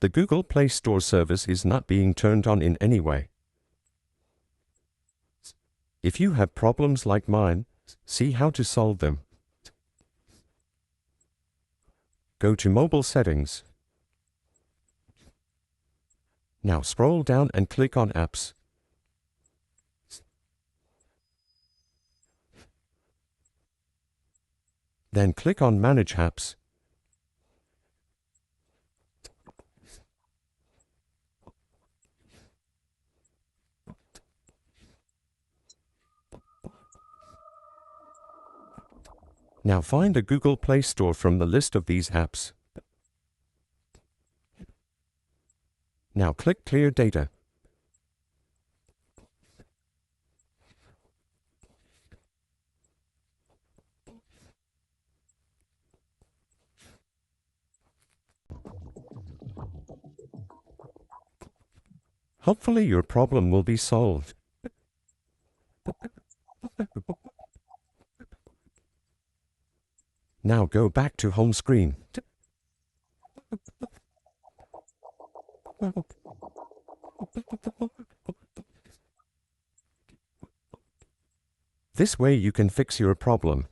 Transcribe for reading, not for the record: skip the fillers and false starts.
The Google Play Store service is not being turned on in any way. If you have problems like mine, see how to solve them. Go to Mobile Settings. Now scroll down and click on Apps. Then click on Manage Apps. Now find the Google Play Store from the list of these apps. Now click Clear Data. Hopefully your problem will be solved. Now go back to home screen. This way you can fix your problem.